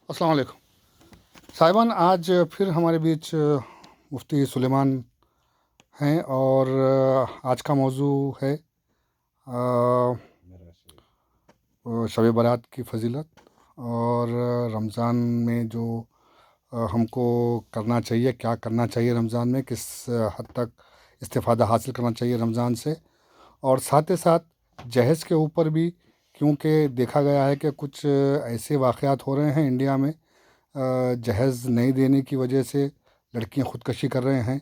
السلام علیکم صاحبان، آج پھر ہمارے بیچ مفتی سلیمان ہیں، اور آج کا موضوع ہے شب برات کی فضیلت، اور رمضان میں جو ہم کو کرنا چاہیے، کیا کرنا چاہیے رمضان میں، کس حد تک استفادہ حاصل کرنا چاہیے رمضان سے، اور ساتھ ہی ساتھ جہیز کے اوپر بھی، کیونکہ دیکھا گیا ہے کہ کچھ ایسے واقعات ہو رہے ہیں انڈیا میں، جہیز نہیں دینے کی وجہ سے لڑکیاں خودکشی کر رہے ہیں،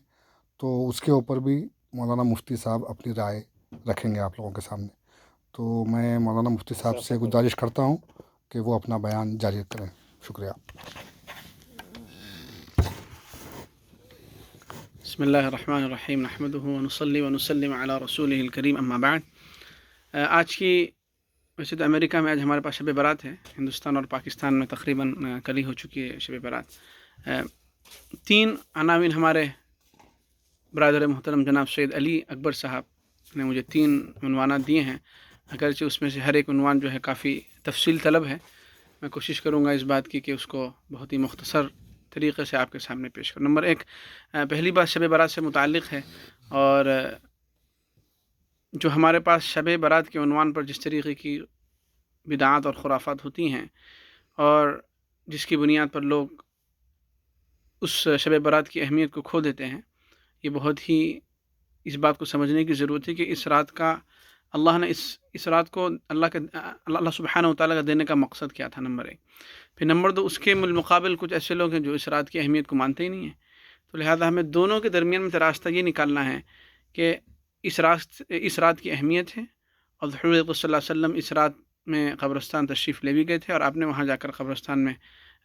تو اس کے اوپر بھی مولانا مفتی صاحب اپنی رائے رکھیں گے آپ لوگوں کے سامنے۔ تو میں مولانا مفتی صاحب سے گزارش کرتا ہوں کہ وہ اپنا بیان جاری کریں۔ شکریہ۔ بسم اللہ الرحمن الرحیم نحمدہ ونصلی ونسلم علی رسولہ الکریم اما بعد۔ آج کی ویسے تو امریکہ میں آج ہمارے پاس شب برات ہے، ہندوستان اور پاکستان میں تقریباً کل ہی ہو چکی ہے شب برات۔ 3 عناوین ہمارے برادر محترم جناب سید علی اکبر صاحب نے مجھے 3 عنوانات دیے ہیں، اگرچہ اس میں سے ہر ایک عنوان جو ہے کافی تفصیل طلب ہے۔ میں کوشش کروں گا اس بات کی کہ اس کو بہت ہی مختصر طریقے سے آپ کے سامنے پیش کروں۔ نمبر 1، پہلی بات شب برات سے متعلق ہے، اور جو ہمارے پاس شب برات کے عنوان پر جس طریقے کی بدعات اور خرافات ہوتی ہیں، اور جس کی بنیاد پر لوگ اس شب برات کی اہمیت کو کھو دیتے ہیں، یہ بہت ہی اس بات کو سمجھنے کی ضرورت ہے کہ اس رات کا اللہ نے اس رات کو اللہ سبحانہ و تعالیٰ کا دینے کا مقصد کیا تھا، نمبر 1۔ پھر نمبر 2، اس کے بالمقابل کچھ ایسے لوگ ہیں جو اس رات کی اہمیت کو مانتے ہی نہیں ہیں، تو لہذا ہمیں دونوں کے درمیان میں راستہ یہ نکالنا ہے کہ اس رات کی اہمیت ہے، اور حضور صلی اللہ علیہ وسلم اس رات میں قبرستان تشریف لے بھی گئے تھے، اور آپ نے وہاں جا کر قبرستان میں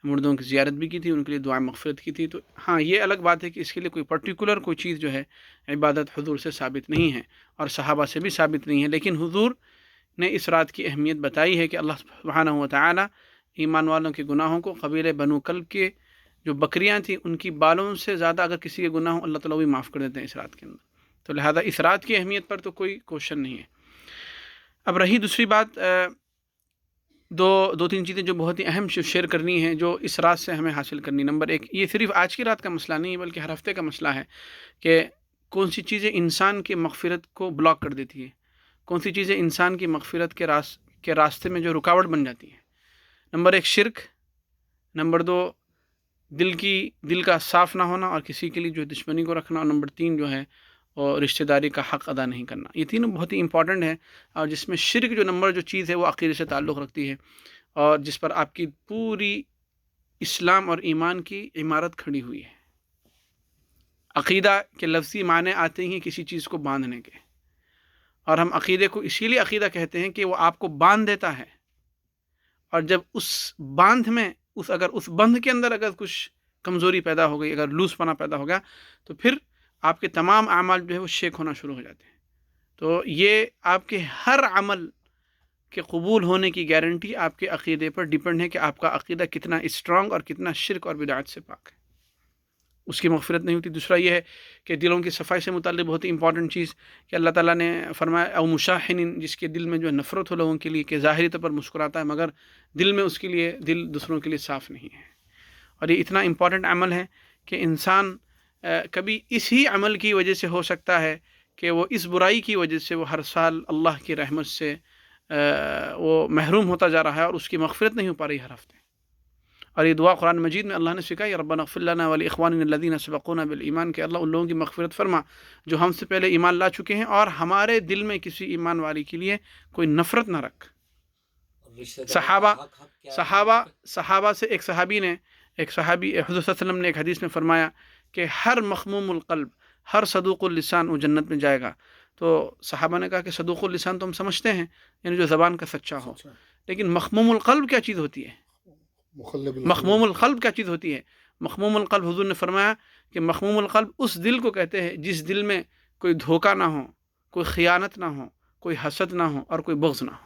مردوں کی زیارت بھی کی تھی، ان کے لیے دعا مغفرت کی تھی۔ تو ہاں، یہ الگ بات ہے کہ اس کے لیے کوئی پرٹیکولر کوئی چیز جو ہے عبادت حضور سے ثابت نہیں ہے، اور صحابہ سے بھی ثابت نہیں ہے، لیکن حضور نے اس رات کی اہمیت بتائی ہے کہ اللہ سبحانہ و تعالی ایمان والوں کے گناہوں کو، قبیلہ بنو کلب کے جو بکریاں تھیں ان کی بالوں سے زیادہ اگر کسی کے گناہ ہوں اللہ تعالیٰ بھی معاف کر دیتے ہیں اس رات کے اندر، تو لہذا اس رات کی اہمیت پر تو کوئی کوشچن نہیں ہے۔ اب رہی دوسری بات، دو تین چیزیں جو بہت ہی اہم شیئر کرنی ہے جو اس رات سے ہمیں حاصل کرنی۔ نمبر 1، یہ صرف آج کی رات کا مسئلہ نہیں ہے بلکہ ہر ہفتے کا مسئلہ ہے کہ کون سی چیزیں انسان کی مغفرت کو بلاک کر دیتی ہے، کون سی چیزیں انسان کی مغفرت کے راستے میں جو رکاوٹ بن جاتی ہیں۔ نمبر 1، شرک۔ نمبر 2، دل کا صاف نہ ہونا اور کسی کے لیے جو دشمنی کو رکھنا، اور نمبر 3 جو ہے اور رشتہ داری کا حق ادا نہیں کرنا۔ یہ تینوں بہت ہی امپورٹنٹ ہیں، اور جس میں شرک جو چیز ہے وہ عقیدے سے تعلق رکھتی ہے، اور جس پر آپ کی پوری اسلام اور ایمان کی عمارت کھڑی ہوئی ہے۔ عقیدہ کے لفظی معنی آتے ہیں کسی چیز کو باندھنے کے، اور ہم عقیدے کو اسی لیے عقیدہ کہتے ہیں کہ وہ آپ کو باندھ دیتا ہے، اور جب اس باندھ میں اگر اس بندھ کے اندر اگر کچھ کمزوری پیدا ہو گئی، اگر لوس پنا پیدا ہو گیا، تو پھر آپ کے تمام اعمال جو ہے وہ شیک ہونا شروع ہو جاتے ہیں۔ تو یہ آپ کے ہر عمل کے قبول ہونے کی گارنٹی آپ کے عقیدے پر ڈیپینڈ ہے کہ آپ کا عقیدہ کتنا اسٹرانگ اور کتنا شرک اور بدعات سے پاک ہے، اس کی مغفرت نہیں ہوتی۔ دوسرا یہ ہے کہ دلوں کی صفائی سے متعلق بہت ہی امپورٹنٹ چیز کہ اللہ تعالیٰ نے فرمایا او مشاحن، جس کے دل میں جو ہے نفرت ہو لوگوں کے لیے، کہ ظاہری طور پر مسکراتا ہے مگر دل میں اس کے لیے دل دوسروں کے لیے صاف نہیں ہے۔ اور یہ اتنا امپورٹنٹ عمل ہے کہ انسان کبھی اسی عمل کی وجہ سے ہو سکتا ہے کہ وہ اس برائی کی وجہ سے وہ ہر سال اللہ کی رحمت سے وہ محروم ہوتا جا رہا ہے، اور اس کی مغفرت نہیں ہو پا رہی ہر ہفتے۔ اور یہ دعا قرآن مجید میں اللہ نے سکھائی، ربنا اغفر لنا ولاخواننا الذین سبقونا بالایمان، کہ اللہ ان لوگوں کی مغفرت فرما جو ہم سے پہلے ایمان لا چکے ہیں، اور ہمارے دل میں کسی ایمان والی کے لیے کوئی نفرت نہ رکھ۔ صحابہ سے ایک صحابی حضرت صلی اللہ علیہ وسلم نے ایک حدیث میں فرمایا کہ ہر مخموم القلب، ہر صدوق اللسان وہ جنت میں جائے گا۔ تو صحابہ نے کہا کہ صدوق اللسان تو ہم سمجھتے ہیں، یعنی جو زبان کا سچا ہو، لیکن مخموم القلب کیا چیز ہوتی ہے؟ مخموم القلب کیا چیز ہوتی ہے؟ مخموم القلب حضور نے فرمایا کہ مخموم القلب اس دل کو کہتے ہیں جس دل میں کوئی دھوکہ نہ ہو، کوئی خیانت نہ ہو، کوئی حسد نہ ہو، اور کوئی بغض نہ ہو۔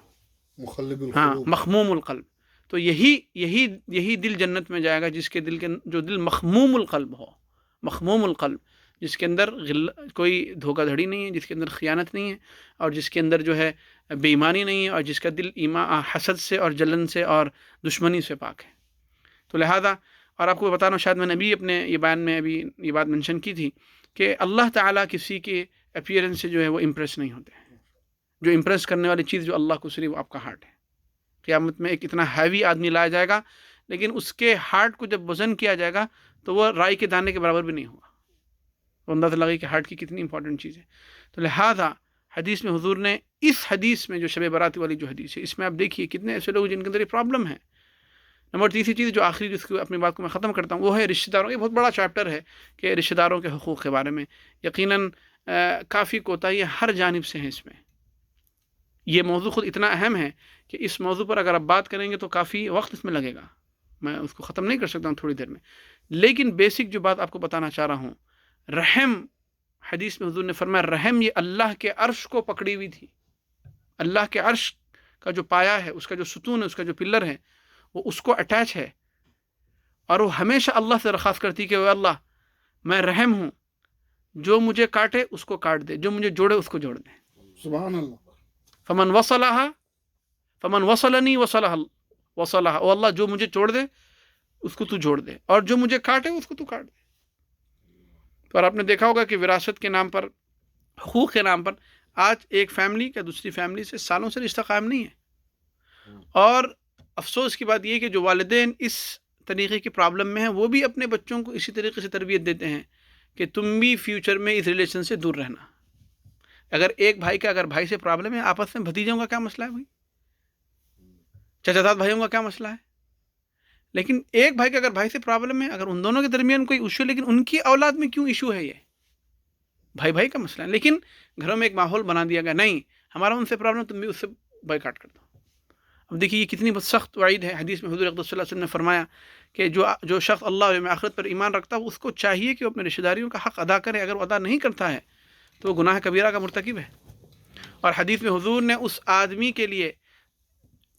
ہاں، مخموم القلب، تو یہی دل جنت میں جائے گا جس کے جو دل مخموم القلب ہو، مخموم القلب، جس کے اندر کوئی دھوکہ دھڑی نہیں ہے، جس کے اندر خیانت نہیں ہے، اور جس کے اندر جو ہے بے ایمانی نہیں ہے، اور جس کا دل حسد سے اور جلن سے اور دشمنی سے پاک ہے۔ تو لہٰذا، اور آپ کو بتانا شاید میں نے ابھی اپنے یہ بیان میں ابھی یہ بات منشن کی تھی کہ اللہ تعالیٰ کسی کے اپیئرنس سے جو ہے وہ امپریس نہیں ہوتے ہیں. جو امپریس کرنے والی چیز جو اللہ کو صرف آپ کا ہارٹ ہے. قیامت میں ایک اتنا ہیوی آدمی لایا جائے گا، لیکن اس کے ہارٹ کو جب وزن کیا جائے گا تو وہ رائی کے دانے کے برابر بھی نہیں ہوگا. وہ اندازہ لگے کہ ہارٹ کی کتنی امپورٹنٹ چیز ہے. تو لہٰذا حدیث میں حضور نے اس حدیث میں جو شب برات والی جو حدیث ہے، اس میں آپ دیکھیے کتنے ایسے لوگ جن کے اندر یہ پرابلم ہے. نمبر تیسری چیز جو آخری جس کو اپنی بات کو میں ختم کرتا ہوں، وہ ہے رشتہ داروں. یہ بہت بڑا چیپٹر ہے کہ رشتہ داروں کے حقوق کے بارے میں یقیناً کافی کوتاہی ہر جانب سے ہیں اس میں. یہ موضوع خود اتنا اہم ہے کہ اس موضوع پر اگر آپ بات کریں گے تو کافی وقت اس میں لگے گا. میں اس کو ختم نہیں کر سکتا ہوں تھوڑی دیر میں. لیکن بیسک جو بات آپ کو بتانا چاہ رہا ہوں، رحم، حدیث میں حضور نے فرمایا رحم یہ اللہ کے عرش کو پکڑی ہوئی تھی. اللہ کے عرش کا جو پایا ہے، اس کا جو ستون ہے، اس کا جو پلر ہے، وہ اس کو اٹیچ ہے. اور وہ ہمیشہ اللہ سے درخواست کرتی کہ اے اللہ میں رحم ہوں، جو مجھے کاٹے اس کو کاٹ دے، جو مجھے جوڑے اس کو جوڑ دے. سبحان اللہ. فمن وصلنی وصلہ، او اللہ جو مجھے جوڑ دے اس کو تو جوڑ دے، اور جو مجھے کاٹے اس کو تو کاٹ دے. تو اور آپ نے دیکھا ہوگا کہ وراثت کے نام پر، حقوق کے نام پر آج ایک فیملی کا دوسری فیملی سے سالوں سے رشتہ قائم نہیں ہے. اور افسوس کی بات یہ ہے کہ جو والدین اس طریقے کی پرابلم میں ہیں وہ بھی اپنے بچوں کو اسی طریقے سے تربیت دیتے ہیں کہ تم بھی فیوچر میں اس ریلیشن سے دور رہنا. اگر ایک بھائی کا اگر بھائی سے پرابلم ہے، آپس میں بھتیجوں کا کیا مسئلہ ہے بھائی؟ چچا زاد بھائیوں کا کیا مسئلہ ہے؟ لیکن ایک بھائی کا اگر بھائی سے پرابلم ہے، اگر ان دونوں کے درمیان کوئی ایشو ہے، لیکن ان کی اولاد میں کیوں ایشو ہے؟ یہ بھائی بھائی کا مسئلہ ہے. لیکن گھروں میں ایک ماحول بنا دیا گیا، نہیں ہمارا ان سے پرابلم، تم بھی اس سے بائیکاٹ کر دو. اب دیکھیے یہ کتنی سخت وعید ہے. حدیث میں حضور اقدس صلی اللہ علیہ وسلم نے فرمایا کہ جو شخص اللہ اور یوم آخرت پر ایمان رکھتا ہے اس کو چاہیے کہ وہ اپنے رشتہ داریوں کا حق ادا کرے. اگر وہ ادا نہیں کرتا ہے تو وہ گناہ کبیرہ کا مرتکب ہے. اور حدیث میں حضور نے اس آدمی کے لیے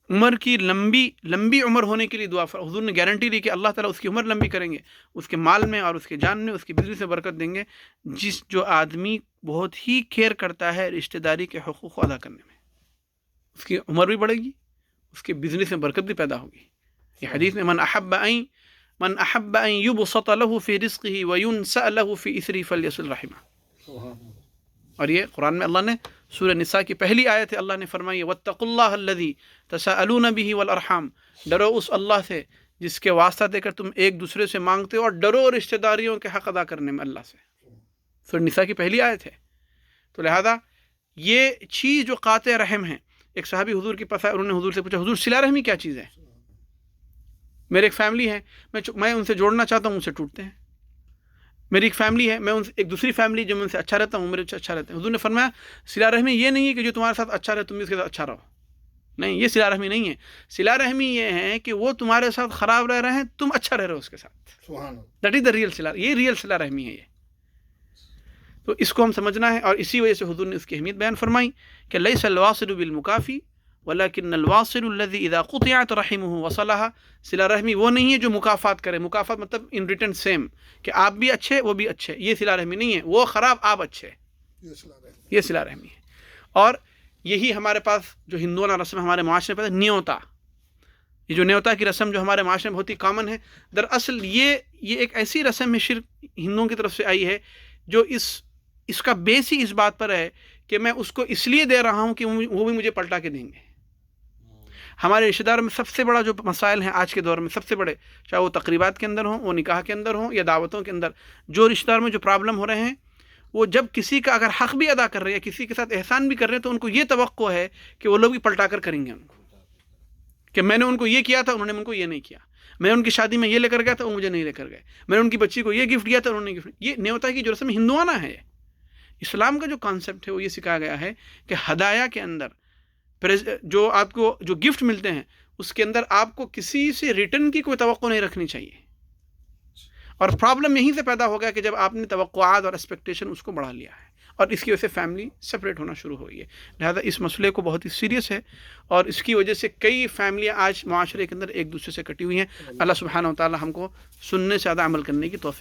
عمر کی لمبی عمر ہونے کے لیے دعا حضور نے گارنٹی دی کہ اللہ تعالیٰ اس کی عمر لمبی کریں گے، اس کے مال میں اور اس کے جان میں، اس کی بزنس میں برکت دیں گے. جو آدمی بہت ہی کیئر کرتا ہے رشتہ داری کے حقوق کو ادا کرنے میں، اس کی عمر بھی بڑھے گی، اس کے بزنس میں برکت بھی پیدا ہوگی. یہ حدیث میں من احب ان یبسط له فی رزقه وینسأ له فی اثره فلیصل رحمہ. اور یہ قرآن میں اللہ نے سورہ نساء کی پہلی آیت ہے، اللہ نے فرمائی واتقوا اللہ الذی تساءلون به والارحام، ڈرو اس اللہ سے جس کے واسطہ دے کر تم ایک دوسرے سے مانگتے ہو، اور ڈرو رشتہ داریوں کے حق ادا کرنے میں اللہ سے. سورہ نساء کی پہلی آیت ہے. تو لہذا یہ چیز جو قاطع رحم ہے، ایک صحابی حضور کے پاس آئے، انہوں نے حضور سے پوچھا حضور صلہ رحمی کیا چیز ہے؟ میرے ایک فیملی ہے، میں ان سے جوڑنا چاہتا ہوں، ان سے ٹوٹتے ہیں. میری ایک فیملی ہے، میں ان سے ایک دوسری فیملی جو میں ان سے اچھا رہتا ہوں وہ میرے سے اچھا رہتے ہیں. حضور نے فرمایا صلہ رحمی یہ نہیں ہے کہ جو تمہارے ساتھ اچھا رہے تم بھی اس کے ساتھ اچھا رہو. نہیں، یہ صلہ رحمی نہیں ہے. صلہ رحمی یہ ہے کہ وہ تمہارے ساتھ خراب رہ رہے ہیں، تم اچھا رہ رہے ہو اس کے ساتھ. دیٹ از دا ریئل صلہ، یہ ریئل صلہ رحمی ہے. یہ تو اس کو ہم سمجھنا ہے، اور اسی وجہ سے حضور نے اس کی اہمیت بیان فرمائی کہ لیس الواصل بالمکافی ولکن الواصل الذی اذا قطعت رحمہ وصلها. صلہ رحمی وہ نہیں ہے جو مکافات کرے. مکافات مطلب ان ریٹرن سیم، کہ آپ بھی اچھے وہ بھی اچھے. یہ صلہ رحمی نہیں ہے، وہ خراب آپ اچھے، یہ صلہ رحمی ہے. اور یہی ہمارے پاس جو ہندوانہ رسم ہمارے معاشرے میں نیوتا، یہ جو نیوتا کی رسم جو ہمارے معاشرے میں بہت ہی کامن ہے، دراصل یہ ایک ایسی رسم ہے شرک ہندوؤں کی طرف سے آئی ہے جو اس کا بیس ہی اس بات پر ہے کہ میں اس کو اس لیے دے رہا ہوں کہ وہ بھی مجھے پلٹا کے دیں گے. ہمارے رشتہ داروں میں سب سے بڑا جو مسائل ہیں آج کے دور میں، سب سے بڑے، چاہے وہ تقریبات کے اندر ہوں، وہ نکاح کے اندر ہوں، یا دعوتوں کے اندر، جو رشتہ دار میں جو پرابلم ہو رہے ہیں، وہ جب کسی کا اگر حق بھی ادا کر رہے ہیں، کسی کے ساتھ احسان بھی کر رہے ہیں، تو ان کو یہ توقع ہے کہ وہ لوگ بھی پلٹا کر کریں گے ان کو، کہ میں نے ان کو یہ کیا تھا، انہوں نے ان کو یہ نہیں کیا. میں ان کی شادی میں یہ لے کر گیا تھا، وہ مجھے نہیں لے کر گئے. میں نے ان کی بچی کو یہ گفٹ دیا تھا، انہوں نے گفٹ. یہ نیوتا کی جو رسم ہندوانہ ہے. اسلام کا جو کانسیپٹ ہے وہ یہ سکھایا گیا ہے کہ ہدایہ کے اندر جو آپ کو جو گفٹ ملتے ہیں اس کے اندر آپ کو کسی سے ریٹرن کی کوئی توقع نہیں رکھنی چاہیے. اور پرابلم یہیں سے پیدا ہو گیا کہ جب آپ نے توقعات اور ایکسپیکٹیشن اس کو بڑھا لیا ہے، اور اس کی وجہ سے فیملی سپریٹ ہونا شروع ہو گئی ہے. لہذا اس مسئلے کو بہت ہی سیریس ہے، اور اس کی وجہ سے کئی فیملیاں آج معاشرے کے اندر ایک دوسرے سے کٹی ہوئی ہیں. اللہ سبحانہ و تعالی ہم کو سننے سے زیادہ عمل کرنے کی توفیق